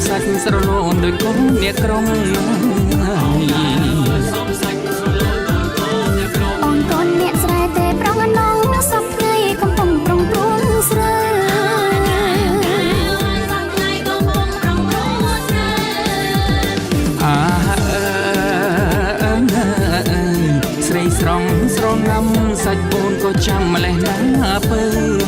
សាច់ស្រលូនដូចកូនអ្នកក្រុងបងកូនអ្នកស្រែទេប្រងអនងសពថ្ងៃកំពុងប្រងព្រួងស្រើស្រីស្រងស្រងំសាច់បូនក៏ចាំម្លេះណាពើ